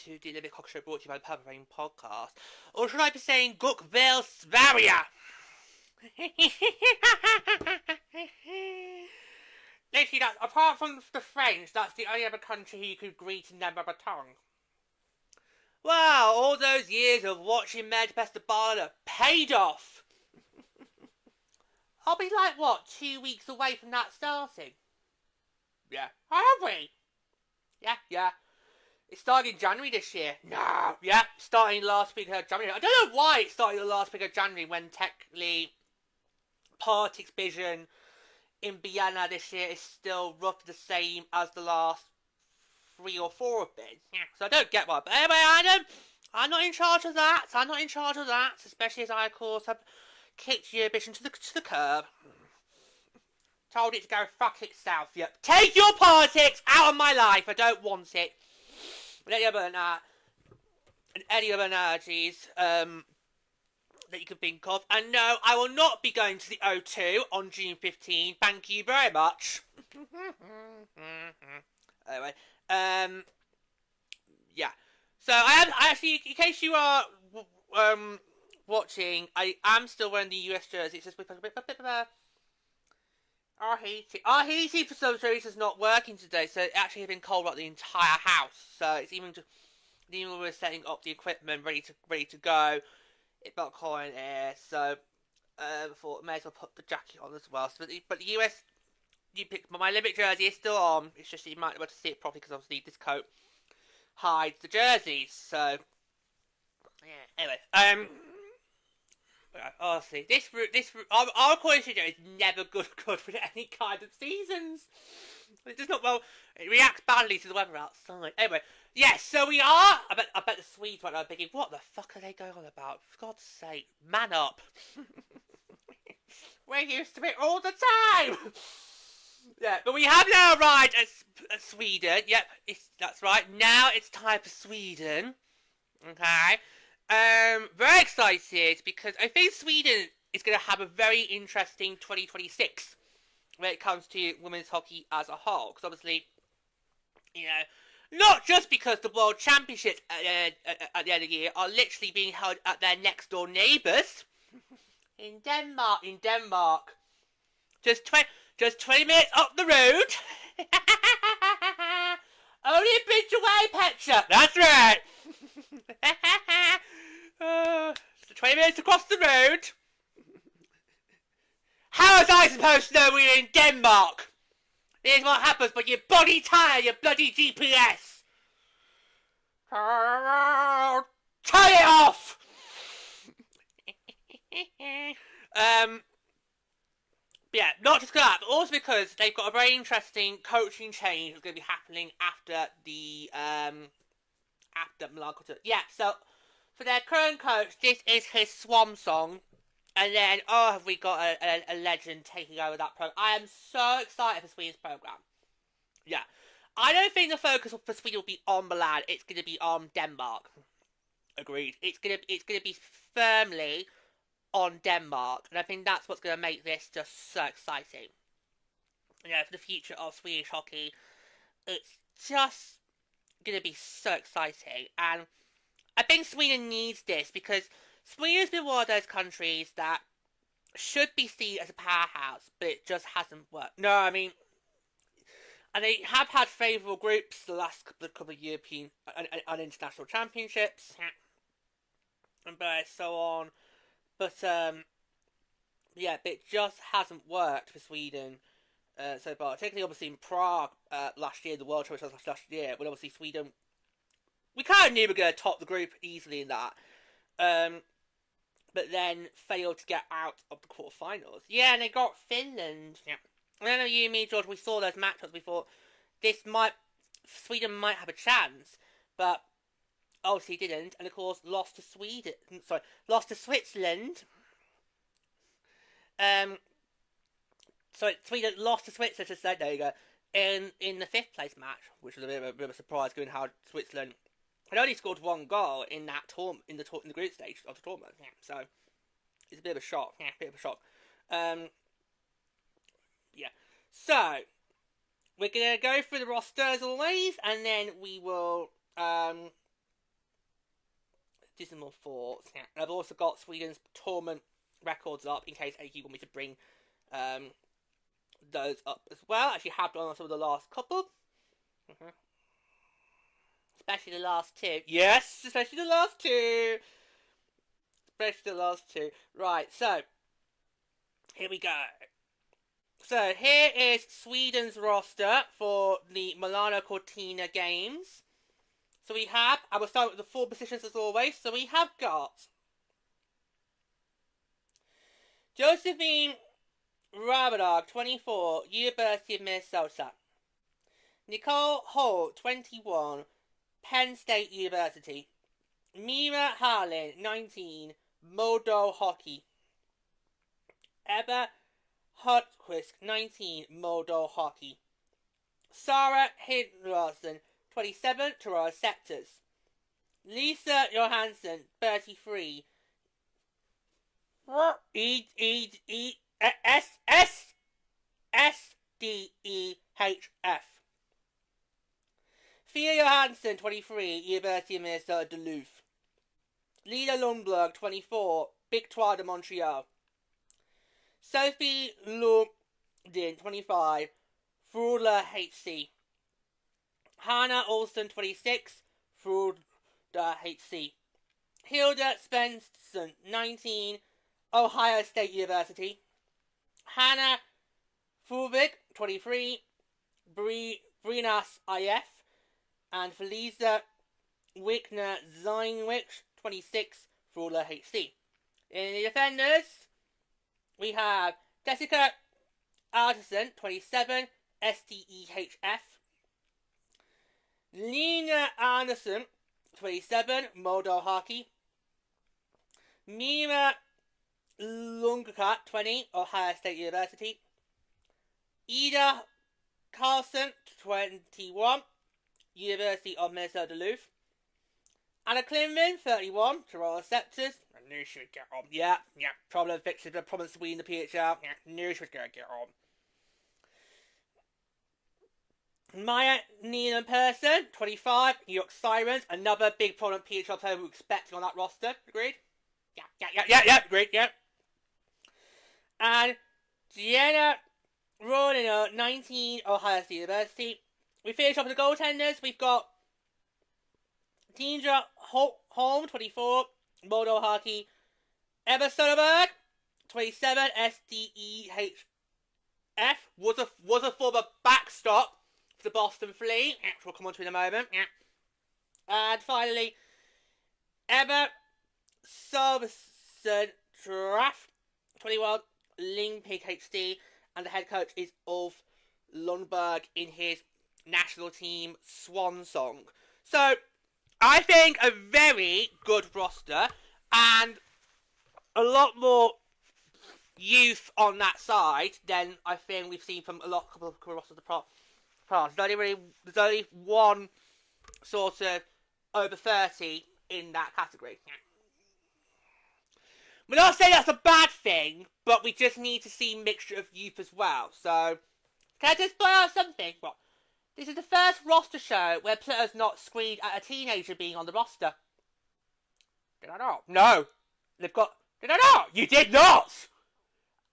To the Living Cock Show, brought to you by the Purple Rain Podcast. Or should I be saying Guk Bill Svaria? Literally, that's, apart from the French, that's the only other country who you could greet in their mother tongue. Wow, all those years of watching Manchester the Baller paid off. I'll be like, what, 2 weeks away from that starting? Yeah. Have we? Yeah. It started in January this year. No. Yeah, starting last week of January. I don't know why it started the last week of January when technically part exhibition in Vienna this year is still roughly the same as the last 3 or 4 have been. Yeah. So I don't get why. But anyway, I'm not in charge of that. Especially as I, of course, have kicked Eurovision to the curb. Told it to go fuck itself. Yep. Take your politics out of my life. I don't want it. Any other analogies that you can think of. And no, I will not be going to the O2 on June 15. Thank you very much. Anyway, yeah. So I actually, in case you are watching, I am still wearing the US jersey. It's just with a bit of a... Our heating for some reason is not working today, so it actually has been cold throughout the entire house. So it's even when we're setting up the equipment ready to go, it got cold in here. So I thought I may as well put the jacket on as well. So, but the US, my Olympic jersey is still on. It's just you might be able to see it properly because obviously this coat hides the jerseys. So yeah. Anyway, honestly, this our recording studio is never good for any kind of seasons. It does not, well, it reacts badly to the weather outside. Anyway, yes, so we are. I bet the Swedes right now are thinking, what the fuck are they going on about? For God's sake, man up. We're used to it all the time. Yeah, but we have now arrived at Sweden. Yep, that's right. Now it's time for Sweden. Okay. Very excited because I think Sweden is going to have a very interesting 2026 when it comes to women's hockey as a whole. Because obviously, not just because the World Championships at the end of the year are literally being held at their next door neighbours in Denmark. Just 20 minutes up the road. Only a bridge away, Petra. That's right. 20 minutes across the road. How was I supposed to know we were in Denmark? Here's what happens when your body tired, your bloody GPS. Turn it off! Yeah, not just that, but also because they've got a very interesting coaching change that's going to be happening after the Milan Contest. Yeah, so for their current coach, this is his swan song. And then, have we got a legend taking over that program. I am so excited for Sweden's program. Yeah. I don't think the focus for Sweden will be on Milan. It's going to be on Denmark. Agreed. It's going to be firmly on Denmark. And I think that's what's going to make this just so exciting. For the future of Swedish hockey. It's just going to be so exciting. And I think Sweden needs this because Sweden's been one of those countries that should be seen as a powerhouse, but it just hasn't worked. No, I mean, and they have had favourable groups the last couple of European and international championships, and so on. But but it just hasn't worked for Sweden so far. Particularly, obviously, in Prague last year, the World Championships last year, when obviously Sweden, we kind of knew we were going to top the group easily in that. But then failed to get out of the quarterfinals. Yeah, and they got Finland. Yeah. I know you and me, George, we saw those matchups. We thought Sweden might have a chance, but obviously didn't, and of course lost to Sweden. Sorry, lost to Switzerland. So Sweden lost to Switzerland. Just said, there you go. In the fifth place match, which was a bit of a surprise, given how Switzerland had only scored one goal in that in the group stage of the tournament. Yeah, so it's a bit of a shock. Yeah, a bit of a shock. Yeah. So we're gonna go through the roster as always, and then we will do some more thoughts. Yeah. And I've also got Sweden's tournament records up in case you want me to bring those up as well. Actually, have done on some of the last couple. Especially the last two. Yes, especially the last two. Especially the last two. Right, so here we go. So here is Sweden's roster for the Milano Cortina Games. So we have, I will start with the four positions as always. So we have got Josephine Rabadag, 24, University of Minnesota. Nicole Holt, 21, Penn State University. Mira Harlan, 19, Modo Hockey. Ebba Hotquist, 19, Modo Hockey. Sarah Hidlarson, 27, Toronto Scepters. Lisa Johansson, 33, SDEHF. Thea Johansson, 23, University of Minnesota Duluth. Lila Lundberg, 24, Victoire de Montreal. Sophie Lundin, 25, Frula HC. Hannah Olsen, 26, Frula HC. Hilda Svensson, 19, Ohio State University. Hannah Fulvig, 23, Brinas IF. And Felisa Wickner Zeinwich, 26, Frula HC. In the defenders, we have Jessica Artisan, 27, SDEHF. Lena Anderson, 27, Modo Hockey. Mira Lundgren, 20, Ohio State University. Ida Carlson, 21, University of Minnesota Duluth. Anna Klinman, 31, Toronto Scepters. I knew she would get on. Yeah, problem fixed. Problem Sweden, the PHL. Yeah, knew she was going to get on. Maya Neelan Person, 25, New York Sirens. Another big problem PHL player we're expecting on that roster. Agreed? Yeah, agreed, yeah. And Gianna Rodino, 19, Ohio State University. We finish off with the goaltenders. We've got Tindra Holm, 24, Modo Hockey. Emma Soderberg, 27, SDEHF. Was a former backstop for the Boston Flea, which we'll come on to in a moment. And finally, Emma Solveson Draft, 21, Olympic HD. And the head coach is Ulf Lundberg in his national team swan song. So, I think a very good roster and a lot more youth on that side than I think we've seen from couple of rosters of the past. There's only one sort of over 30 in that category. We're not saying that's a bad thing, but we just need to see mixture of youth as well. So, can I just point out something? Well, this is the first roster show where players not screened at a teenager being on the roster. Did I not? No. Did I not? You did not!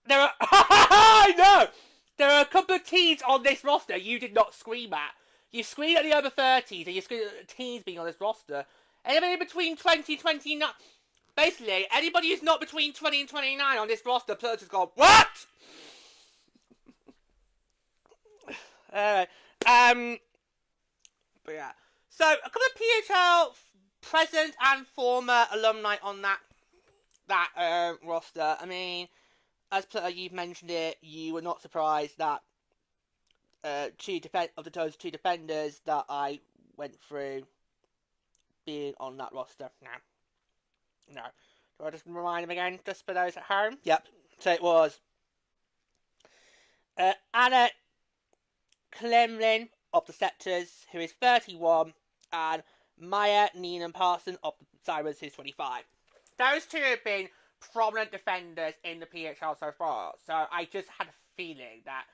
There are... I know! There are a couple of teens on this roster you did not scream at. You screamed at the over 30s and you screamed at the teens being on this roster. Anybody between 20 and 29... Basically, anybody who's not between 20 and 29 on this roster, players just go, what? But yeah. So, a couple of PHL present and former alumni on that roster. I mean, as you've mentioned it, you were not surprised that those two defenders that I went through being on that roster. No. Do I just remind them again, just for those at home? Yep. So it was Anna Klemlin of the Scepters, who is 31, and Maya Neenan Parson of the Sirens, who's 25. Those two have been prominent defenders in the PHL so far, so I just had a feeling that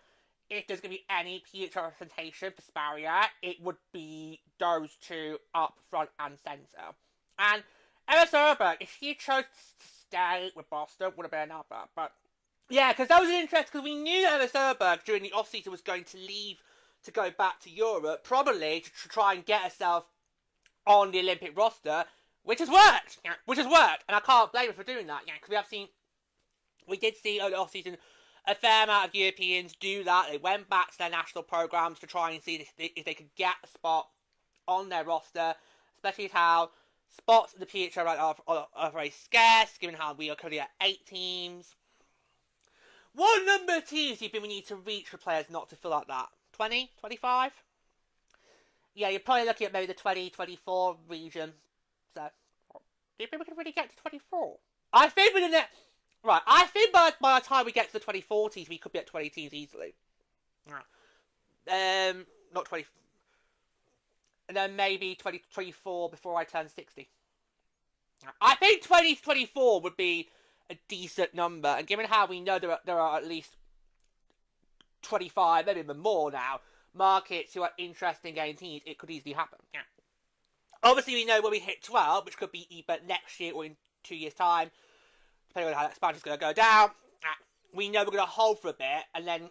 if there's going to be any PHL representation for Sparia, it would be those two up front and centre. And Emma Serberg, if she chose to stay with Boston, would have been another. But yeah, because that was interesting, because we knew that Emma Serberg during the off-season was going to leave to go back to Europe, probably to try and get herself on the Olympic roster, which has worked. And I can't blame her for doing that, because we did see over the off-season a fair amount of Europeans do that. They went back to their national programs to try and see if they could get a spot on their roster, especially how spots in the PHL right are very scarce, given how we are currently at 8 teams. What number of teams do you think we need to reach for players not to fill out that? 20? 25? Yeah, you're probably looking at maybe the 20, 24 region. So, do you think we can really get to 24? I think within that... Right, I think by the time we get to the 2040s, we could be at 20 teams easily. Not 20... And then maybe 2024 before I turn 60. I think 2024 would be a decent number, and given how we know there are at least 25, maybe even more now, markets who are interested in getting teams, it could easily happen. Obviously, we know when we hit 12, which could be either next year or in 2 years' time, depending on how that expansion is going to go down. We know we're going to hold for a bit, and then...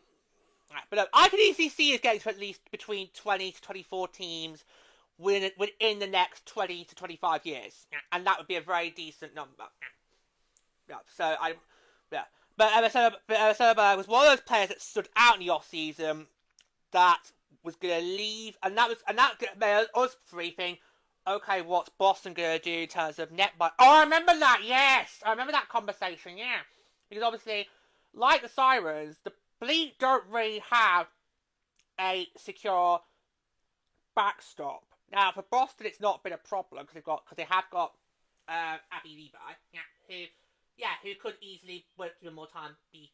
But I can easily see us getting to at least between 20 to 24 teams within the next 20 to 25 years. And that would be a very decent number. But Emma Serberg was one of those players that stood out in the off-season that was going to leave, and that made us briefing, okay, what's Boston going to do in terms of net buy? Oh, I remember that, yes! I remember that conversation, yeah. Because obviously, like the Sirens, the Fleet don't really have a secure backstop. Now, for Boston, it's not been a problem, because they have got Abby Levi, who could easily, with more time, be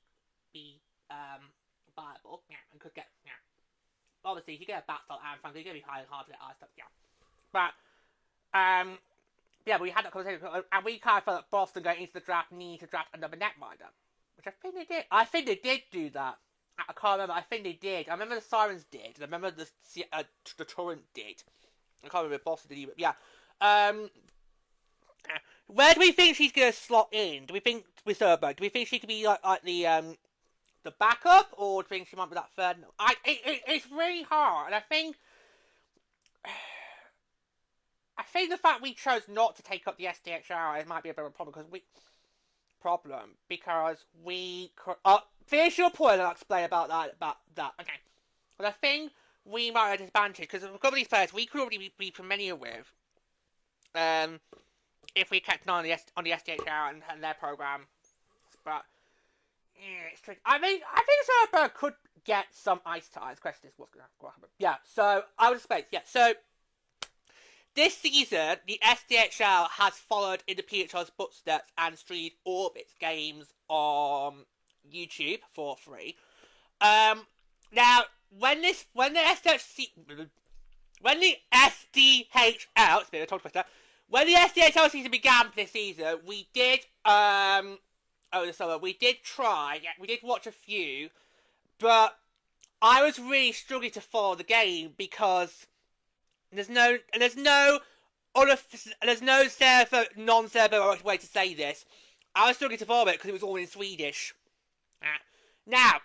viable, and could get, Obviously, if you get a backstop and Frank, you're going to be hard to get our stuff, But, we had that conversation, and we kind of felt that Boston going into the draft needed to draft another netminder, which I think they did. I think they did do that. I can't remember. I think they did. I remember the Sirens did. I remember the Torrent did. I can't remember if Boston did either. Yeah. Where do we think she's going to slot in? Do we think with Serberg? Do we think she could be like the backup, or do you think she might be that third? It's really hard, and I think the fact we chose not to take up the SDHR might be a bit of a problem because we finish your point and I'll explain about that. Okay. But I think we might have a disadvantage because a couple of these players we could already be familiar with if we kept an eye on the SDHR and their program. But yeah, it's tricky. I think Serberg could get some ice time. The question is what's going to happen. Yeah, so I would expect, so this season, the SDHL has followed in the PHL's footsteps and streamed all of its games on YouTube for free. Now, when the SDHL, it's been a tongue twister, when the SDHL season began this season, we did, we did watch a few, but I was really struggling to follow the game because there's no non-Serbo way to say this. I was struggling to follow it because it was all in Swedish. Now,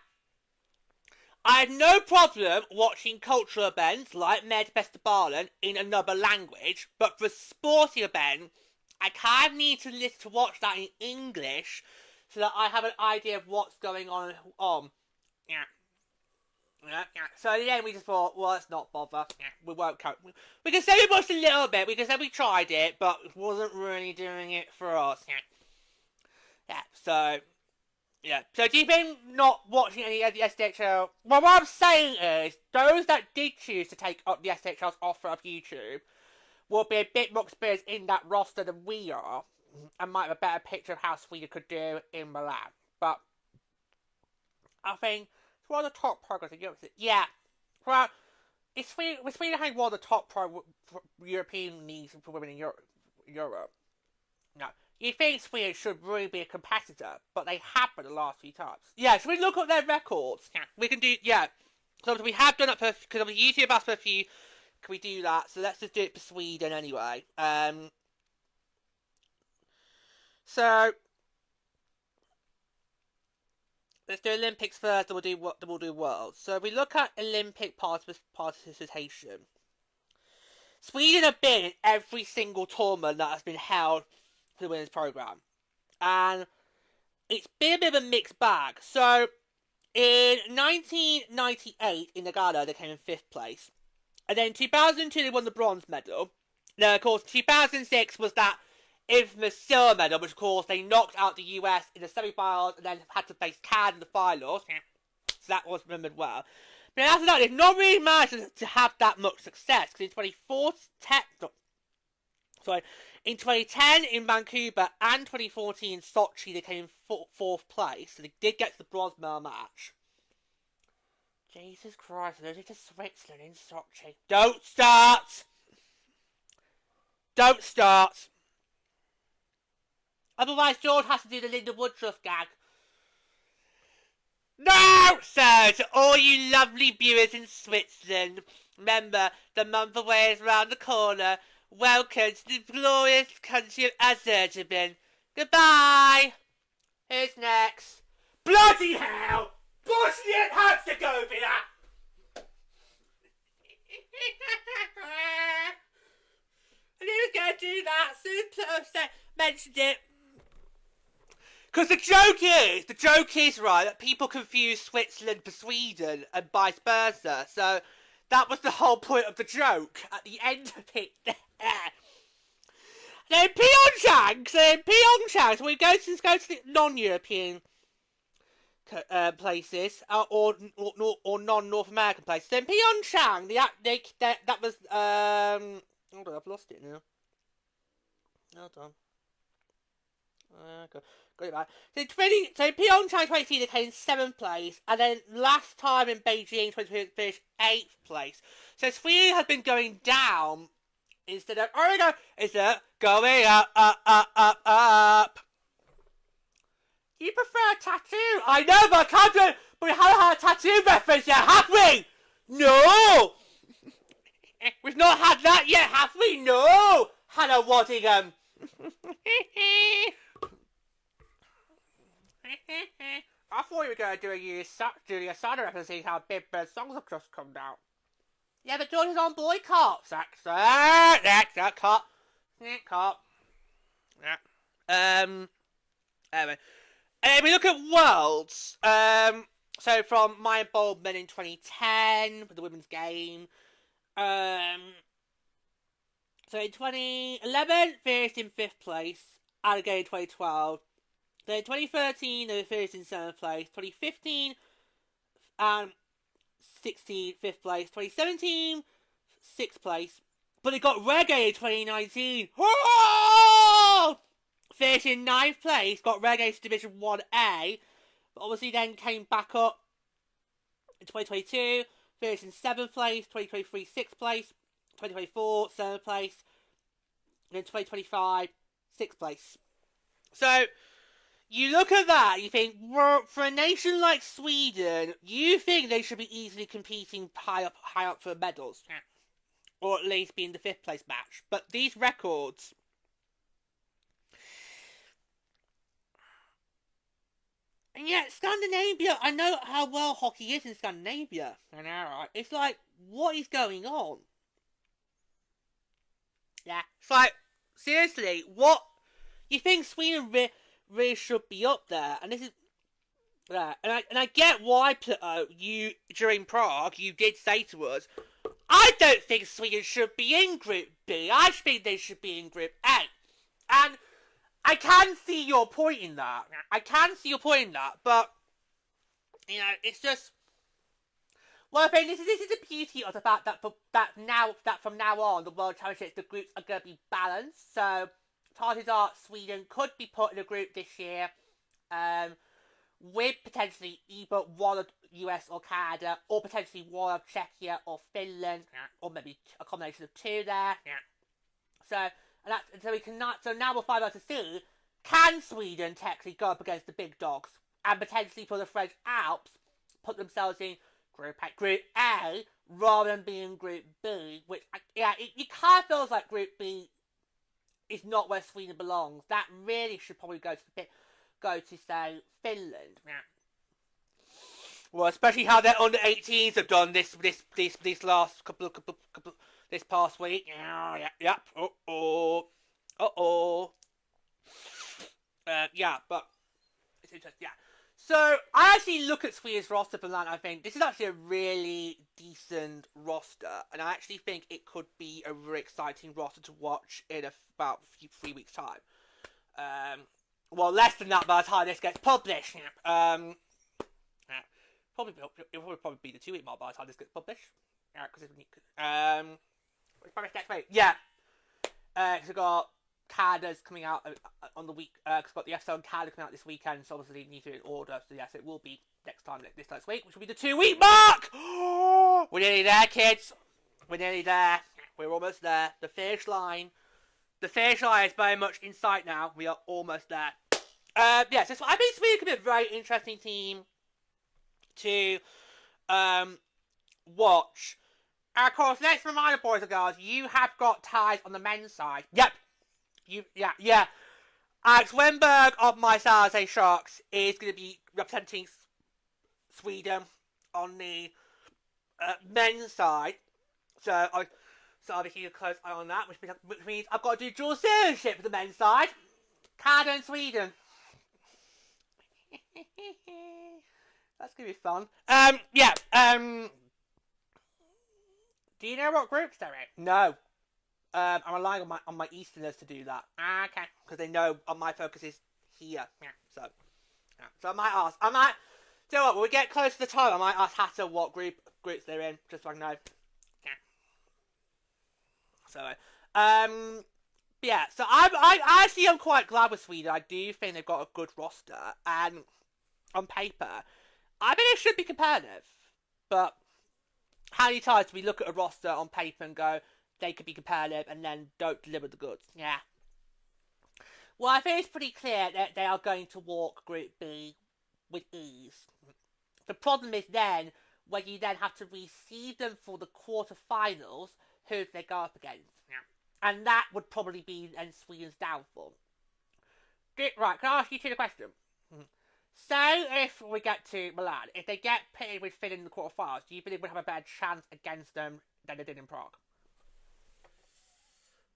I had no problem watching cultural events like Melodifestivalen in another language, but for sporting events, I kind of need to listen to watch that in English so that I have an idea of what's going on. So in the end, we just thought, well, let's not bother. We won't cope. We can say we watched a little bit. We can say we tried it, but it wasn't really doing it for us. So do you think not watching any of the SDHL... Well, what I'm saying is, those that did choose to take up the SDHL's offer of YouTube, will be a bit more experienced in that roster than we are, and might have a better picture of how Sweden could do in Milan. But I think it's one of the top progress in Europe. Yeah, well, Sweden having one of the top European leagues for women in Europe. No, you think Sweden should really be a competitor, but they happen the last few times. Yeah, should we look at their records? Yeah, we can do. Yeah, so we have done it for because I'm usually about for a few. Can we do that? So let's just do it for Sweden anyway. So let's do Olympics first, then we'll do Worlds. So if we look at Olympic participation, Sweden have been in every single tournament that has been held for the women's program, and it's been a bit of a mixed bag. So in 1998 in Nagano, they came in 5th place, and then in 2002 they won the bronze medal. Now, of course, 2006 was that infamous silver medal, which of course they knocked out the US in the semi-finals and then had to face Canada in the finals. So that was remembered well. But after that, they've not really managed to have that much success, because in 2010 in Vancouver and 2014 in Sochi, they came in 4th place, so they did get to the bronze medal match. Jesus Christ, they're losing to Switzerland in Sochi. Don't start! Don't start! Otherwise, George has to do the Linda Woodruff gag. No! So, to all you lovely viewers in Switzerland, remember, the month away is round the corner. Welcome to the glorious country of Azerbaijan. Goodbye! Who's next? Bloody hell! Bosnia-Herzegovina! I knew he was going to do that. So close. Mentioned it. Because the joke is, right, that people confuse Switzerland for Sweden and vice versa. So that was the whole point of the joke at the end of it. Now in Pyeongchang, so we go to the non-European places or non-North American places. So in Pyeongchang, that was hold on, I've lost it now. Hold on. Got it back. So Pyeongchang 2018 they came in 7th place, and then last time in Beijing 2020 finished 8th place. So Sweden has been going down instead of going up. You prefer a tattoo? I know, but I can't do it. But we haven't had a tattoo reference yet, have we? No. We've not had that yet, have we? No. Hannah Waddingham. I thought you were going to do a Julia Sada reference, see how Big Bird songs have just come out. Yeah, but George is on boycott. Cut. Anyway. We look at Worlds. So from my involvement in 2010 with the women's game. So in 2011, finished in 5th place. And again in 2012. Then in 2013, they finished in 7th place. 2015, 16th, 5th place. 2017, 6th place. But it got relegated in 2019. Oh! Finished in 9th place. Got relegated to Division 1A. But obviously then came back up in 2022. Finished in 7th place. 2023, 6th place. 2024, 7th place. And then 2025, 6th place. So you look at that, you think, well, for a nation like Sweden, you think they should be easily competing high up for medals. Or at least be in the 5th place match. But these records... And yet, Scandinavia, I know how well hockey is in Scandinavia. I know, right? It's like, what is going on? Yeah. It's like, seriously, what... You think Sweden really should be up there, and this is and I get why you during Prague you did say to us, I don't think Sweden should be in Group B. I think they should be in Group A, and I can see your point in that. But you know, it's just Well, I think this is the beauty of the fact that from now on the World Championships, the groups are going to be balanced. So chances are Sweden could be put in a group this year, with potentially either one of US or Canada, or potentially one of Czechia or Finland, or maybe a combination of two there. So now we'll find out to see, can Sweden technically go up against the big dogs and potentially for the French Alps put themselves in Group A rather than being Group B, which it kind of feels like Group B is not where Sweden belongs. That really should probably go to say Finland. Well, especially how their under 18s have done this last couple this past week. Yep. But it's interesting. Yeah. So I actually look at Sweden's roster for that. I think this is actually a really decent roster, and I actually think it could be a really exciting roster to watch in about 3 weeks' time. Well, less than that by the time this gets published. It'll probably be the 2 week mark by the time this gets published. Because it's probably next week. Yeah. Because we've got Canada's coming out on the week. Because we've got the episode on Canada coming out this weekend, so obviously you need to in order. So yes, it will be next week, which will be the 2 week mark. We're nearly there, kids. We're nearly there. We're almost there. The finish line. The finish line is very much in sight now. We are almost there. So I think Sweden could be a very interesting team to watch. And of course, let's remind boys and girls, you have got ties on the men's side. Yep. Alex Wennberg of my San Jose Sharks is going to be representing Sweden on the men's side. So I'll be keeping a close eye on that, which means I've got to do dual citizenship for the men's side. Canada and Sweden. That's going to be fun. Do you know what groups they're in? No. I'm relying on my Easterners to do that. Okay. Because they know my focus is here. So I might ask. So what, when we get close to the time, I might ask Hatter what groups they're in, just so I know. So, so I actually am quite glad with Sweden. I do think they've got a good roster, and on paper, I think it should be competitive. But how many times do we look at a roster on paper and go, they could be competitive, and then don't deliver the goods? Yeah. Well, I think it's pretty clear that they are going to walk Group B with ease. The problem is then, when you then have to receive them for the quarterfinals, who they go up against. And that would probably be then Sweden's downfall. Right, can I ask you two the question? Say if we get to Milan, if they get pitted with Finland in the quarterfinals, do you think they would have a better chance against them than they did in Prague?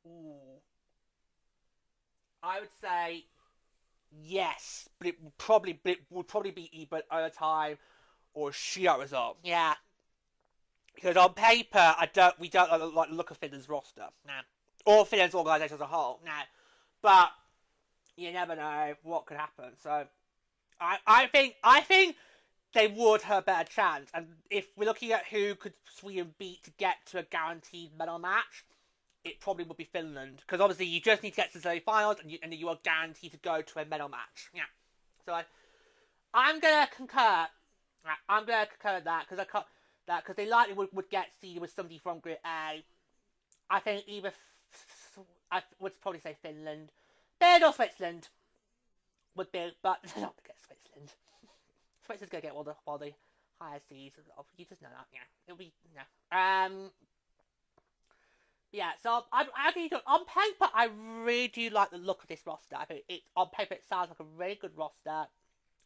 Ooh. I would say yes, but it would probably be either overtime or a shootout result. Yeah. Because on paper, we don't like the look of Finland's roster. No. Or Finland's organisation as a whole. No. But you never know what could happen. So I think they would have a better chance. And if we're looking at who could Sweden beat to get to a guaranteed medal match, it probably would be Finland. Because obviously you just need to get to the semi-finals and you are guaranteed to go to a medal match. Yeah. So I'm going to concur. I'm going to concur with that because they likely would get seeded with somebody from Group A. I think I would probably say Finland. Finland or Switzerland would be, but they're not going to get Switzerland. Switzerland's going to get all the higher seeds. You just know that, yeah. It'll be, no. So I on paper, I really do like the look of this roster. I think on paper it sounds like a really good roster.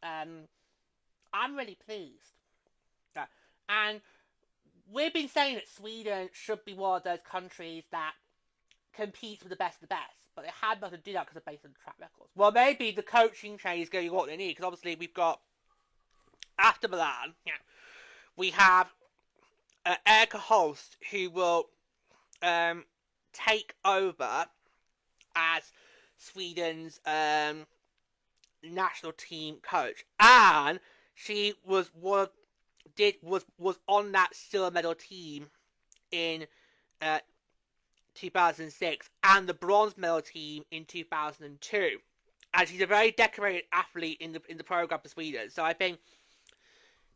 I'm really pleased. And we've been saying that Sweden should be one of those countries that competes with the best of the best, but they had not to do that because they're based on track records. Well, maybe the coaching change is going to be what they need, because obviously we've got, after Milan, we have Erika Holst, who will take over as Sweden's national team coach, and she was one of was on that silver medal team in 2006 and the bronze medal team in 2002. And she's a very decorated athlete in the program for Sweden. So I think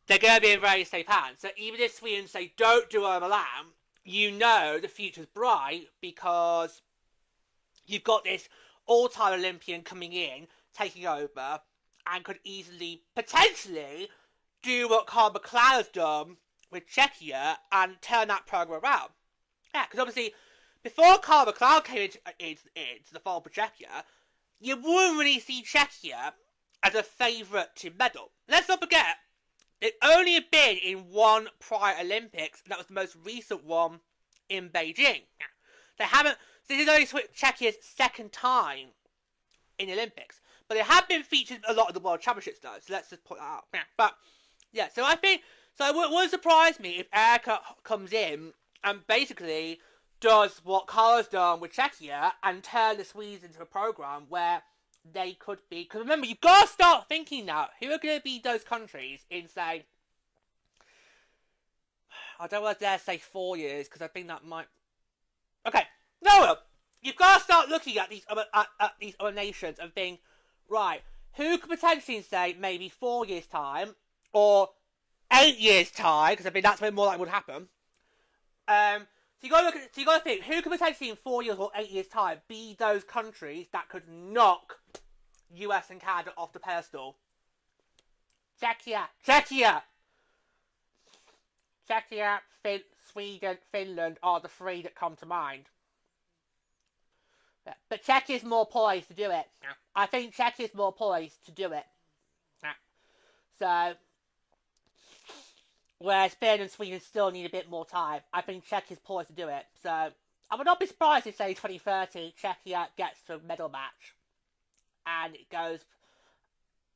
they're going to be in very safe hands. So even if Sweden say don't do a Milan, you know the future's bright because you've got this all-time Olympian coming in, taking over, and could easily, potentially, do what Carl McLeod has done with Czechia and turn that program around. Yeah, because obviously, before Carl McLeod came into the fold for Czechia, you wouldn't really see Czechia as a favourite to medal. Let's not forget, it only had been in one prior Olympics, and that was the most recent one in Beijing. They haven't. This is only Czechia's second time in the Olympics, but they have been featured a lot of the World Championships though. So let's just point that out. But yeah, so I think it wouldn't surprise me if Erica comes in and basically does what Carlo's done with Czechia and turn the Swedes into a program where they could be. Because remember, you've got to start thinking now. Who are going to be those countries in, say, I don't want to dare say 4 years because I think that might. Okay, no, you've got to start looking at these other nations and think, right, who could potentially say maybe 4 years time or 8 years time? Because I think that's when more likely would happen. So you got to think who could potentially in 4 years or 8 years time be those countries that could knock US and Canada off the pedestal. Czechia, Sweden, Finland are the three that come to mind. Yeah. But Czechia's more poised to do it. Yeah. I think Czechia's more poised to do it. Yeah. So, whereas Finland and Sweden still need a bit more time, I think Czechia's poised to do it. So, I would not be surprised if, say, 2030, Czechia gets to a medal match. And it goes...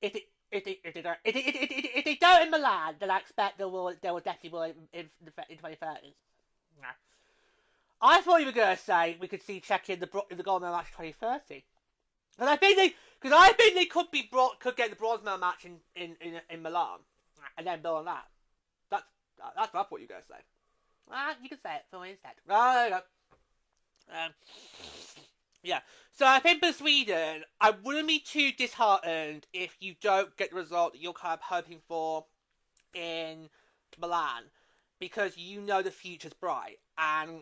If they don't in Milan, then I expect they will definitely will in 2030. Yeah. I thought you were going to say we could see Czechia in the gold medal match 2030. Because I think they could get the bronze medal match in Milan. And then build on that. That's what I thought you were going to say. You can say it for me instead. No. Yeah. So I think for Sweden, I wouldn't be too disheartened if you don't get the result that you're kind of hoping for in Milan. Because you know the future's bright. And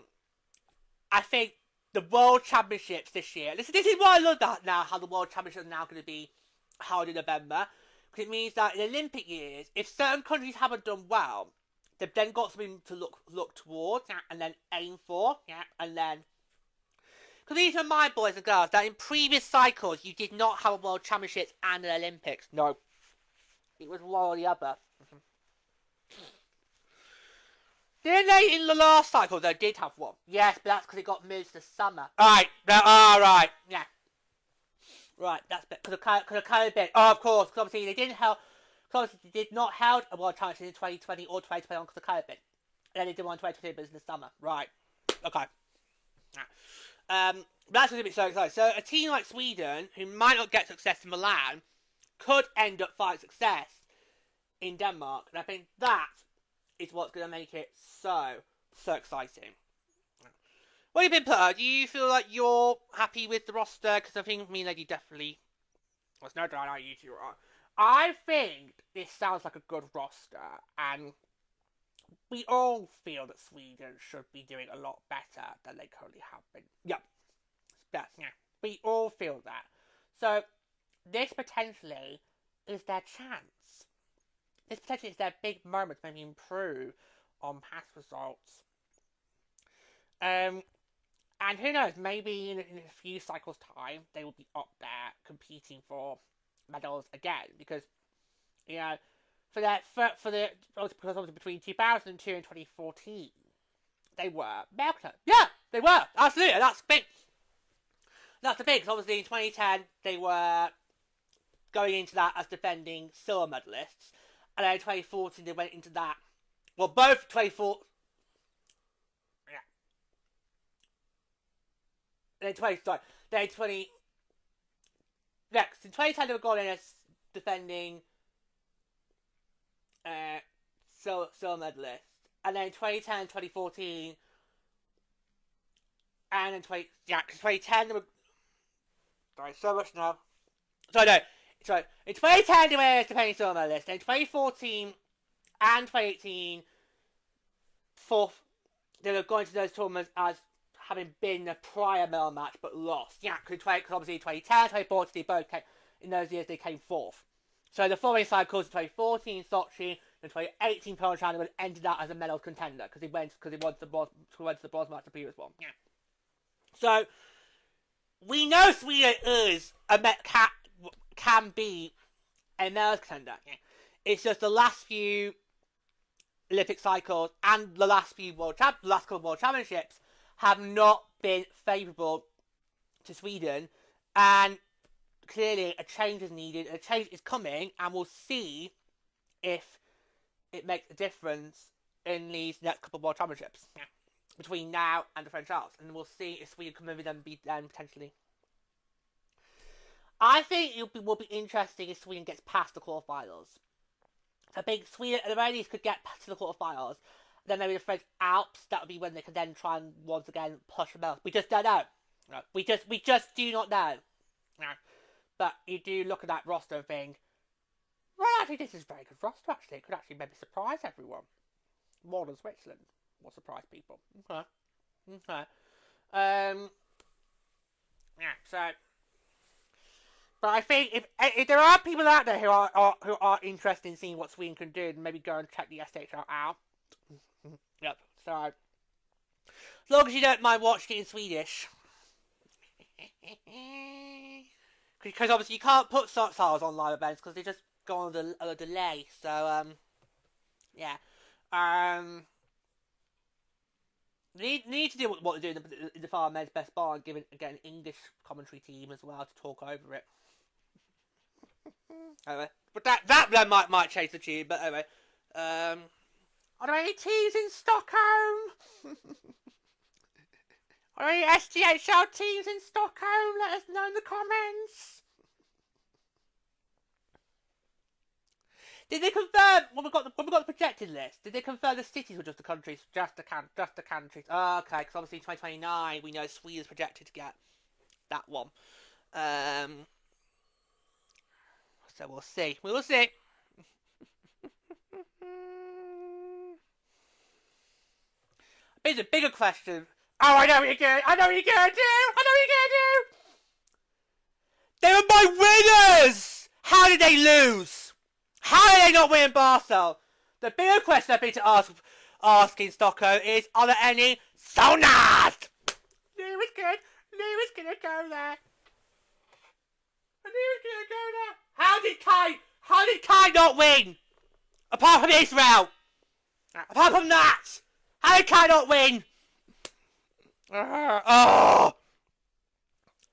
I think the World Championships this year, this is why I love that now, how the World Championships are now going to be held in November. Because it means that in Olympic years, if certain countries haven't done well, they've then got something to look towards and then aim for. And then... Because these are my boys and girls, that in previous cycles, you did not have a World Championships and an Olympics. No. It was one or the other. Didn't they, in the last cycle, they did have one? Yes, but that's because it got moved to summer. Right. Right. Yeah. Right, that's because of COVID. Oh, of course, because obviously they did not hold a World Championship in 2020 or 2021 because of COVID. And then they did one in 2022, but it was in the summer. Right. Okay. That's going to be so exciting. So a team like Sweden, who might not get success in Milan, could end up finding success in Denmark. And I think that is what's going to make it so exciting. What do you think, Peter? Do you feel like you're happy with the roster? Because I think me and Lady definitely... Well, it's no doubt how you two are. I think this sounds like a good roster. And we all feel that Sweden should be doing a lot better than they currently have been. Yep. Yeah. We all feel that. So, this potentially is their chance. This potentially is their big moment to maybe improve on past results. And who knows, maybe in a few cycles' time, they will be up there competing for medals again. Because, you know, because between 2002 and 2014, they were medal. Yeah, they were. Absolutely. That's the thing. That's the thing, because obviously in 2010, they were going into that as defending silver medalists. And then in 2014, they went into that. Well, both 2014. Yeah. And then 20. Next, in 2010, they were going in as defending silver medalists. And then 2010, 2014, and then 2010 they were... Sorry, so much now. Sorry, in 2010 they were the silver medalists. Then 2014 and 2018, fourth, they were going to those tournaments as having been a prior medal match but lost. Yeah, because obviously 2010, 2014, they both came, in those years they came fourth. So the following cycles, 2014 Sochi and 2018 Pyeongchang, would ended up as a medal contender because he went to the bronze match the previous one. Yeah. So we know Sweden can be a medal contender. Yeah. It's just the last few Olympic cycles and the last couple of World Championships have not been favourable to Sweden, and clearly a change is needed. A change is coming, and we'll see if it makes a difference in these next couple of World Championships between now and the French Alps, and we'll see if Sweden can maybe then beat them potentially. I think it will be interesting if Sweden gets past the quarterfinals. I think Sweden at the very least could get past the quarterfinals. Then maybe the French Alps, that would be when they could then try and once again push them out. We just don't know. No. We just do not know. No. But you do look at that roster and think, well, actually, this is a very good roster, actually. It could actually maybe surprise everyone. More than Switzerland will surprise people. Okay. Yeah, so... But I think if there are people out there who are interested in seeing what Sweden can do, then maybe go and check the SHL out. Yep. So as long as you don't mind watching it in Swedish, because obviously you can't put subtitles on live events because they just go on a delay. So yeah. Need to do what they do in the Far Men's Best Bar and give it again an English commentary team as well to talk over it. Anyway, but that might change the tune. But anyway, are there any teams in Stockholm? Are there any SDHL teams in Stockholm? Let us know in the comments. Did they confirm when we got the projected list? Did they confirm the cities or just the countries? Just the countries. Oh, okay, because obviously 2029 we know Sweden's projected to get that one. So we'll see. We will see. Here's a bigger question. Oh, I know what you're gonna do. They were my winners. How did they lose? How did they not win Barcel? The bigger question I've been to ask in Stockholm is, are there any saunas? Knew it was good. Knew it was gonna go there. I knew it was gonna go there. How did Kai not win? Apart from Israel. Apart from that. How did Kai not win?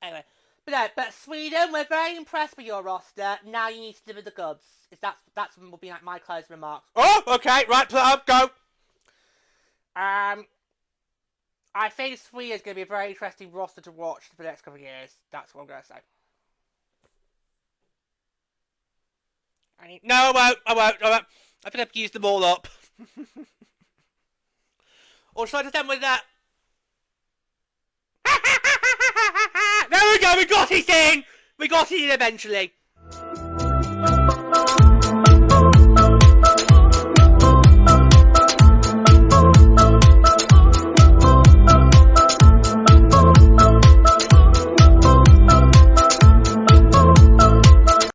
Anyway. But Sweden, we're very impressed with your roster. Now you need to deliver the goods. That's will be like my closing remarks. Oh, okay, right, put up, go. I think Sweden is going to be a very interesting roster to watch for the next couple of years. That's what I'm going to say. No, I won't. I think I've used them all up. Or should I just end with that? There we go, we got it in! We got it in eventually.